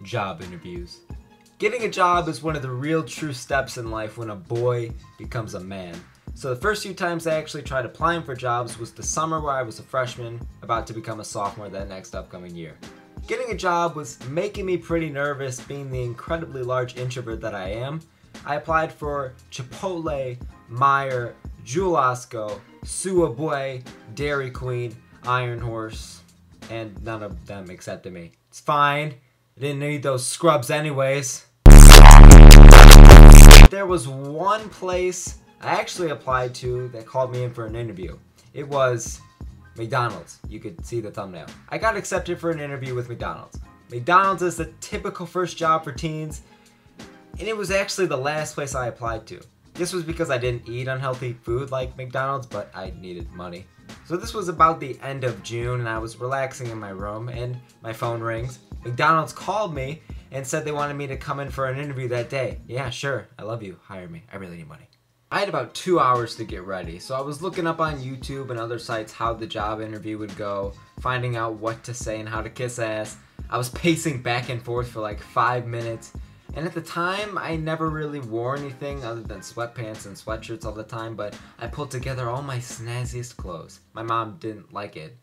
Job interviews. Getting a job is one of the real true steps in life when a boy becomes a man. So the first few times I actually tried applying for jobs was the summer where I was a freshman, about to become a sophomore that next upcoming year. Getting a job was making me pretty nervous, being the incredibly large introvert that I am. I applied for Chipotle, Meijer, Jewel-Osco, Subway, Dairy Queen, Iron Horse, and none of them accepted me. It's fine. I didn't need those scrubs anyways. There was one place I actually applied to that called me in for an interview. It was McDonald's. You could see the thumbnail. I got accepted for an interview with McDonald's. McDonald's is the typical first job for teens, and it was actually the last place I applied to. This was because I didn't eat unhealthy food like McDonald's, but I needed money. So this was about the end of June, and I was relaxing in my room, and my phone rings. McDonald's called me and said they wanted me to come in for an interview that day. Yeah, sure. I love you. Hire me. I really need money. I had about 2 hours to get ready, so I was looking up on YouTube and other sites how the job interview would go, finding out what to say and how to kiss ass. I was pacing back and forth for like 5 minutes, and at the time, I never really wore anything other than sweatpants and sweatshirts all the time, but I pulled together all my snazziest clothes. My mom didn't like it.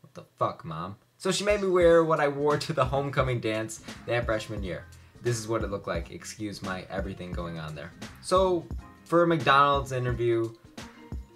What the fuck, Mom? So she made me wear what I wore to the homecoming dance that freshman year. This is what it looked like. Excuse my everything going on there. So, for a McDonald's interview,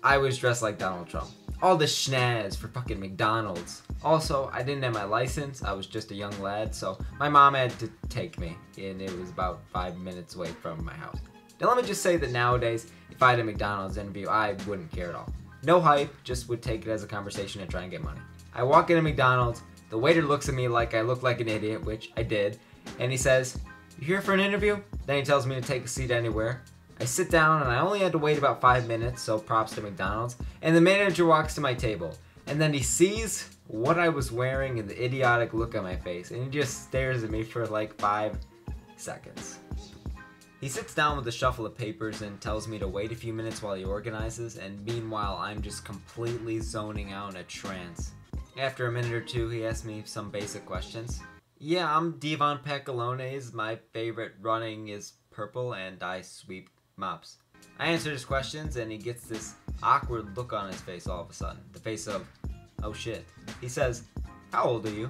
I was dressed like Donald Trump. All the schnaz for fucking McDonald's. Also, I didn't have my license. I was just a young lad, so my mom had to take me, and it was about 5 minutes away from my house. Now let me just say that nowadays, if I had a McDonald's interview, I wouldn't care at all. No hype, just would take it as a conversation and try and get money. I walk into McDonald's, the waiter looks at me like I look like an idiot, which I did, and he says, "You here for an interview?" Then he tells me to take a seat anywhere. I sit down, and I only had to wait about 5 minutes, so props to McDonald's, and the manager walks to my table, and then he sees what I was wearing and the idiotic look on my face, and he just stares at me for like 5 seconds. He sits down with a shuffle of papers and tells me to wait a few minutes while he organizes, and meanwhile I'm just completely zoning out in a trance. After a minute or two, he asks me some basic questions. Yeah, I'm itsDvon Pacalones. My favorite running is purple, and I sweep mops. I answer his questions, and he gets this awkward look on his face all of a sudden. The face of, oh shit. He says, "How old are you?"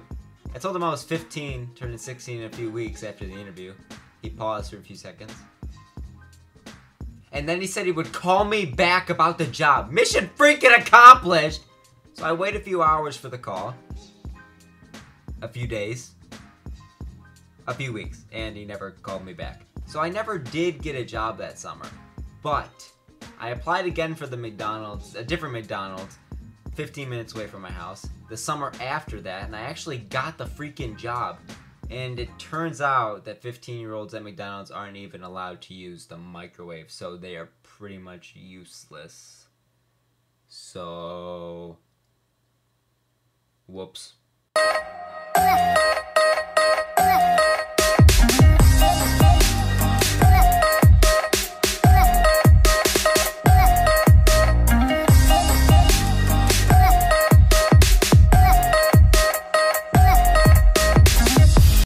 I told him I was 15, turning 16 in a few weeks after the interview. He paused for a few seconds. And then he said he would call me back about the job. Mission freaking accomplished! So I wait a few hours for the call. A few days. A few weeks. And he never called me back. So I never did get a job that summer. But I applied again for the McDonald's, a different McDonald's, 15 minutes away from my house, the summer after that, and I actually got the freaking job. And it turns out that 15-year-olds at McDonald's aren't even allowed to use the microwave, so they are pretty much useless. So, whoops.